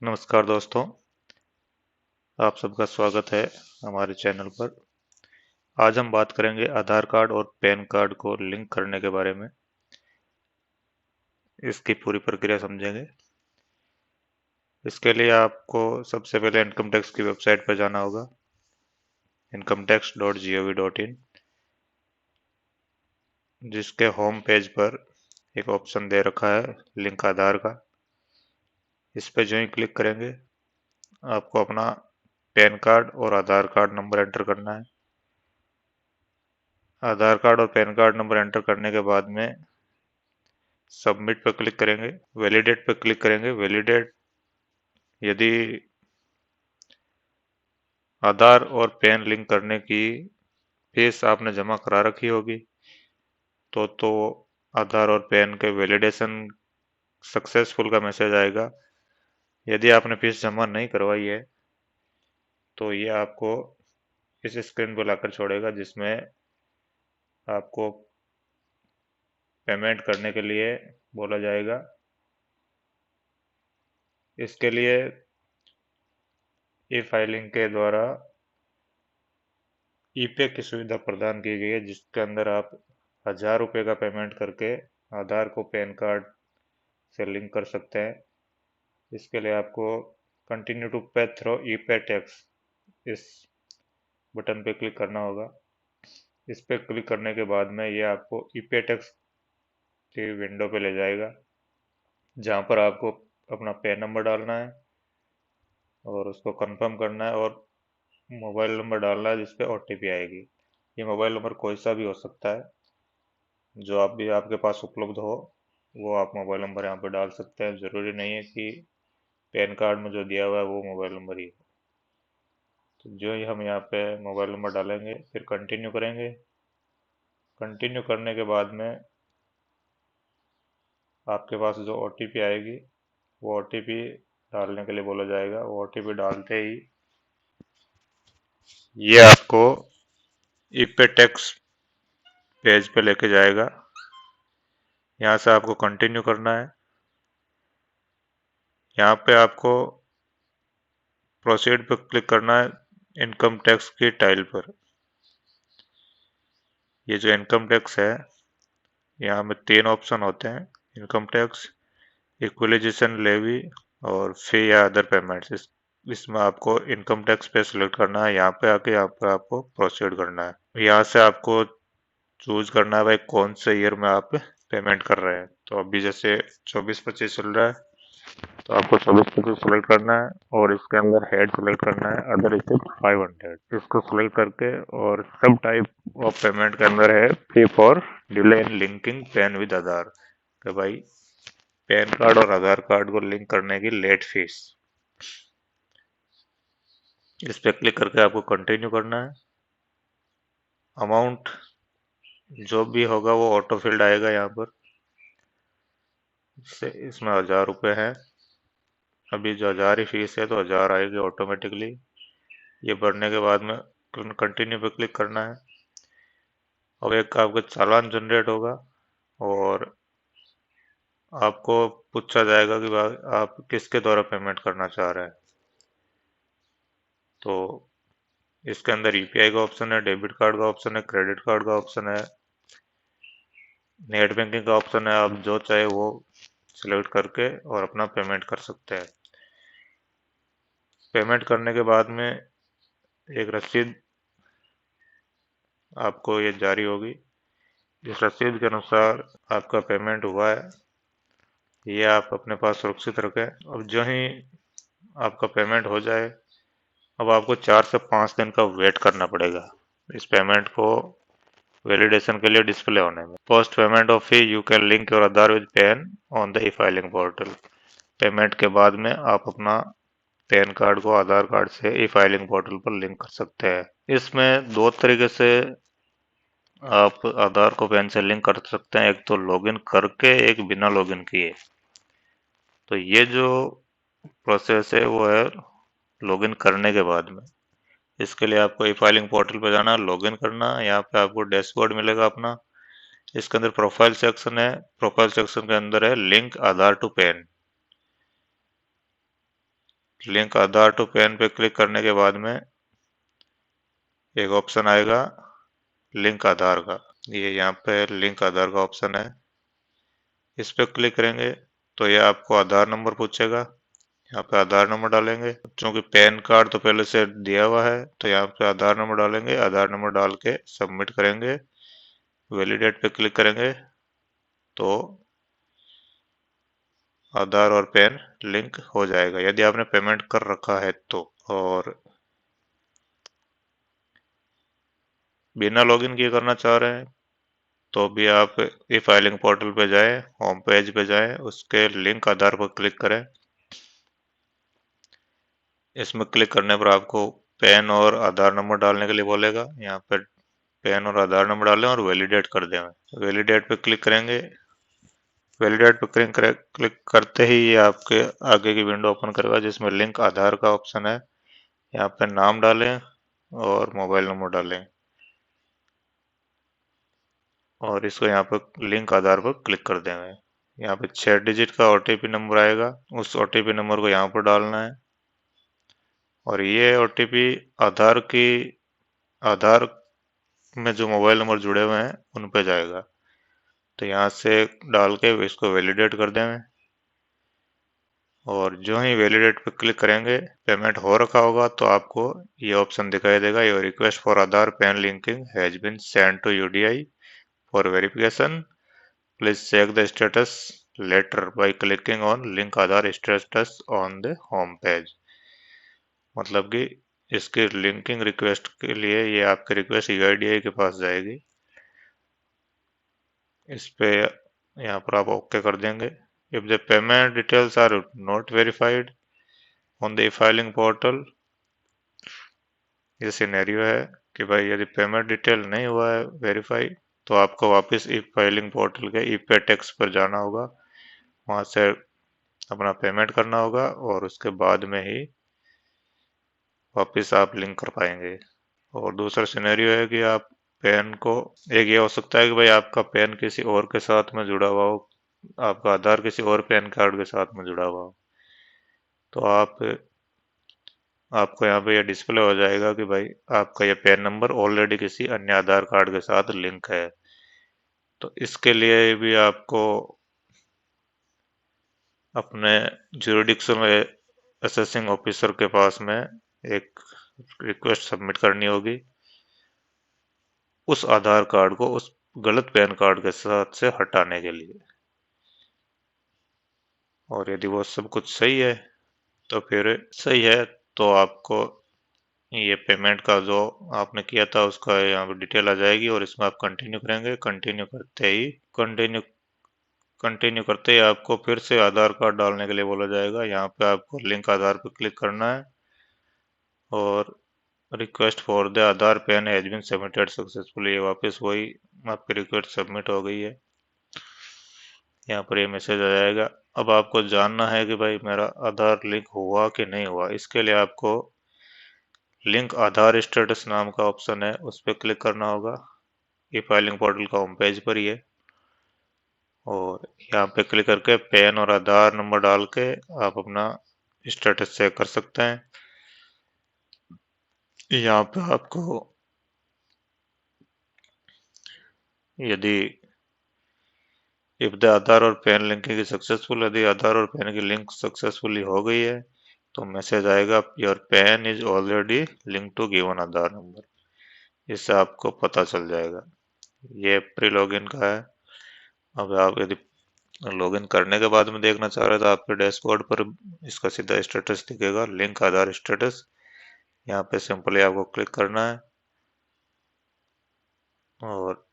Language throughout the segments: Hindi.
नमस्कार दोस्तों, आप सबका स्वागत है हमारे चैनल पर। आज हम बात करेंगे आधार कार्ड और पैन कार्ड को लिंक करने के बारे में। इसकी पूरी प्रक्रिया समझेंगे। इसके लिए आपको सबसे पहले इनकम टैक्स की वेबसाइट पर जाना होगा, incometax.gov.in, जिसके होम पेज पर एक ऑप्शन दे रखा है लिंक आधार का। इस पर जो ही क्लिक करेंगे आपको अपना पैन कार्ड और आधार कार्ड नंबर एंटर करना है। आधार कार्ड और पैन कार्ड नंबर एंटर करने के बाद में सबमिट पर क्लिक करेंगे, वैलिडेट पर क्लिक करेंगे। वैलिडेट यदि आधार और पैन लिंक करने की फीस आपने जमा करा रखी होगी तो आधार और पैन के वैलिडेशन सक्सेसफुल का मैसेज आएगा। यदि आपने फीस जमा नहीं करवाई है तो ये आपको इस स्क्रीन पर लाकर छोड़ेगा, जिसमें आपको पेमेंट करने के लिए बोला जाएगा। इसके लिए ई फाइलिंग के द्वारा ई पे की सुविधा प्रदान की गई है, जिसके अंदर आप 1000 रुपये का पेमेंट करके आधार को पैन कार्ड से लिंक कर सकते हैं। इसके लिए आपको कंटिन्यू टू पे थ्रो ई पे टैक्स इस बटन पे क्लिक करना होगा। इस पे क्लिक करने के बाद में ये आपको ई पे टैक्स की विंडो पे ले जाएगा, जहाँ पर आपको अपना पैन नंबर डालना है और उसको कंफर्म करना है और मोबाइल नंबर डालना है, जिस पे ओटीपी आएगी। ये मोबाइल नंबर कोई सा भी हो सकता है, जो आप भी आपके पास उपलब्ध हो वो आप मोबाइल नंबर यहाँ पर डाल सकते हैं। ज़रूरी नहीं है कि पैन कार्ड में जो दिया हुआ है वो मोबाइल नंबर ही हो। तो जो ही हम यहाँ पे मोबाइल नंबर डालेंगे, फिर कंटिन्यू करेंगे। कंटिन्यू करने के बाद में आपके पास जो ओटीपी आएगी वो ओटीपी डालने के लिए बोला जाएगा। वो ओटीपी डालते ही ये आपको ईपे टैक्स पेज पे लेके जाएगा। यहाँ से आपको कंटिन्यू करना है। यहाँ पे आपको प्रोसीड पर क्लिक करना है इनकम टैक्स की टाइल पर। ये जो इनकम टैक्स है, यहाँ में 3 ऑप्शन होते हैं: इनकम टैक्स, इक्वलाइजेशन लेवी और फी या अदर पेमेंट्स। इसमें आपको इनकम टैक्स पे सिलेक्ट करना है। यहाँ पे आके यहाँ पर आपको प्रोसीड करना है। यहाँ से आपको चूज करना है भाई कौन से ईयर में आप पेमेंट कर रहे हैं। तो अभी जैसे 24-25 चल रहा है तो आपको 24-25 सेलेक्ट करना है और इसके अंदर हेड सेलेक्ट करना है अदर इज 500। इसको सेलेक्ट करके और सब टाइप ऑफ पेमेंट के अंदर है fee for delay in linking PAN with Aadhaar, कि भाई पैन कार्ड और आधार कार्ड को लिंक करने की लेट फीस। इस पे क्लिक करके आपको कंटिन्यू करना है। अमाउंट जो भी होगा वो ऑटो फिल्ड आएगा यहाँ पर। इसमें 1000 रुपये है। अभी जो 1000 ही फीस है तो 1000 आएगी ऑटोमेटिकली। ये भरने के बाद में कंटिन्यू पे क्लिक करना है। अब एक आपका चालान जनरेट होगा और आपको पूछा जाएगा कि आप किसके द्वारा पेमेंट करना चाह रहे हैं। तो इसके अंदर यूपीआई का ऑप्शन है, डेबिट कार्ड का ऑप्शन है, क्रेडिट कार्ड का ऑप्शन है, नेट बैंकिंग का ऑप्शन है। आप जो चाहे वो सिलेक्ट करके और अपना पेमेंट कर सकते हैं। पेमेंट करने के बाद में एक रसीद आपको ये जारी होगी। इस रसीद के अनुसार आपका पेमेंट हुआ है, ये आप अपने पास सुरक्षित रखें। अब जो ही आपका पेमेंट हो जाए, अब आपको 4 से 5 दिन का वेट करना पड़ेगा इस पेमेंट को वैलिडेशन के लिए डिस्प्ले होने में। Post payment of fee you can link your Aadhaar with pan on the E filing portal. Payment के बाद में आप अपना पैन कार्ड को आधार कार्ड से ई फाइलिंग पोर्टल पर लिंक कर सकते हैं। इसमें 2 तरीके से आप आधार को पैन से लिंक कर सकते हैं, एक तो लॉगिन करके, एक बिना लॉगिन किए। तो ये जो प्रोसेस है वो है लॉगिन करने के बाद में। इसके लिए आपको ई फाइलिंग पोर्टल पर जाना, लॉगिन करना। यहाँ पे आपको डैशबोर्ड मिलेगा अपना। इसके अंदर प्रोफाइल सेक्शन है। प्रोफाइल सेक्शन के अंदर है link Aadhaar to PAN. Link Aadhaar to PAN पे क्लिक करने के बाद में एक ऑप्शन आएगा लिंक आधार का। ये यहाँ पे लिंक आधार का ऑप्शन है, इस पे क्लिक करेंगे तो ये आपको आधार नंबर पूछेगा। यहाँ पे आधार नंबर डालेंगे, क्योंकि पैन कार्ड तो पहले से दिया हुआ है तो यहाँ पे आधार नंबर डालेंगे। आधार नंबर डाल के सबमिट करेंगे, वैलिडेट पे क्लिक करेंगे तो आधार और पैन लिंक हो जाएगा, यदि आपने पेमेंट कर रखा है तो। और बिना लॉगिन किए करना चाह रहे हैं तो भी आप ई फाइलिंग पोर्टल पे जाएं, होम पेज पे जाएं, उसके लिंक आधार पर क्लिक करें। इसमें क्लिक करने पर आपको पैन और आधार नंबर डालने के लिए बोलेगा। यहाँ पे पैन और आधार नंबर डालें और वैलिडेट कर दें। वैलिडेट पे क्लिक करेंगे। वैलिडेट पे क्लिक करते ही ये आपके आगे की विंडो ओपन करेगा जिसमें लिंक आधार का ऑप्शन है। यहाँ पे नाम डालें और मोबाइल नंबर डालें और इसको यहाँ पर लिंक आधार पर क्लिक कर देंगे। यहाँ पे 6 डिजिट का ओटीपी नंबर आएगा, उस ओटीपी नंबर को यहाँ पर डालना है और ये ओटीपी आधार में जो मोबाइल नंबर जुड़े हुए हैं उन पे जाएगा। तो यहाँ से डाल के इसको वैलिडेट कर देंगे और जो ही वैलिडेट पे क्लिक करेंगे पेमेंट हो रखा होगा तो आपको ये ऑप्शन दिखाई देगा, your request for Aadhaar PAN linking has been sent to UIDAI for verification, please check the status later by clicking on link Aadhaar status on the home page. मतलब कि इसकी लिंकिंग रिक्वेस्ट के लिए ये आपकी रिक्वेस्ट यूआईडीआई के पास जाएगी। इस पे यहाँ पर आप ओके कर देंगे। If the payment details are not verified on the filing portal, ये सिनेरियो है कि भाई यदि पेमेंट डिटेल नहीं हुआ है वेरीफाई तो आपको वापस ई फाइलिंग पोर्टल के ई पे टैक्स पर जाना होगा, वहाँ से अपना पेमेंट करना होगा और उसके बाद में ही वापस आप लिंक कर पाएंगे। और दूसरा सिनेरियो है कि आप पैन को, एक ये हो सकता है कि भाई आपका पैन किसी और के साथ में जुड़ा हुआ हो, आपका आधार किसी और पैन कार्ड के साथ में जुड़ा हुआ हो, तो आपको यहाँ पे ये डिस्प्ले हो जाएगा कि भाई आपका ये पैन नंबर ऑलरेडी किसी अन्य आधार कार्ड के साथ लिंक है। तो इसके लिए भी आपको अपने ज्यूरिडिक्शनल असेसिंग ऑफिसर के पास में एक रिक्वेस्ट सबमिट करनी होगी उस आधार कार्ड को उस गलत पैन कार्ड के साथ से हटाने के लिए। और यदि वो सब कुछ सही है तो फिर सही है तो आपको ये पेमेंट का जो आपने किया था उसका यहाँ पे डिटेल आ जाएगी और इसमें आप कंटिन्यू करेंगे। कंटिन्यू कंटिन्यू करते ही आपको फिर से आधार कार्ड डालने के लिए बोला जाएगा। यहाँ पे आपको लिंक आधार पर क्लिक करना है और request for the Aadhaar PAN has been submitted successfully, ये वापस वही आपकी रिक्वेस्ट सबमिट हो गई है, यहाँ पर ये मैसेज आ जाएगा। अब आपको जानना है कि भाई मेरा आधार लिंक हुआ कि नहीं हुआ, इसके लिए आपको लिंक आधार स्टेटस नाम का ऑप्शन है, उस पर क्लिक करना होगा। ई फाइलिंग पोर्टल का होम पेज पर ही है और यहाँ पे क्लिक करके पैन और आधार नंबर डाल के आप अपना स्टेटस चेक कर सकते हैं। यहाँ पे आपको यदि इफ द आधार और पैन लिंकिंग सक्सेसफुल, यदि आधार और पैन की लिंक सक्सेसफुली हो गई है तो मैसेज आएगा your PAN is already link to given Aadhaar number, इससे आपको पता चल जाएगा। ये प्री लॉगिन का है। अब आप यदि लॉगिन करने के बाद में देखना चाह रहे हैं तो आपके डैशबोर्ड पर इसका सीधा स्टेटस दिखेगा, लिंक आधार स्टेटस। यहाँ पे सिंपली आपको क्लिक करना है और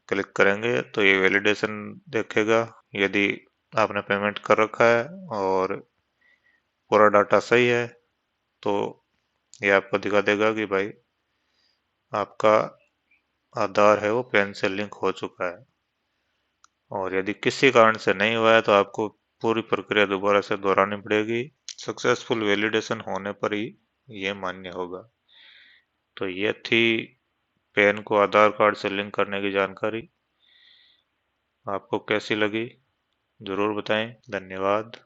क्लिक करेंगे तो ये वैलिडेशन देखेगा। यदि आपने पेमेंट कर रखा है और पूरा डाटा सही है तो ये आपको दिखा देगा कि भाई आपका आधार है वो पैन से लिंक हो चुका है। और यदि किसी कारण से नहीं हुआ है तो आपको पूरी प्रक्रिया दोबारा से दोहरानी पड़ेगी, सक्सेसफुल वैलिडेशन होने पर ही ये मान्य होगा। तो ये थी पैन को आधार कार्ड से लिंक करने की जानकारी। आपको कैसी लगी ज़रूर बताएं। धन्यवाद।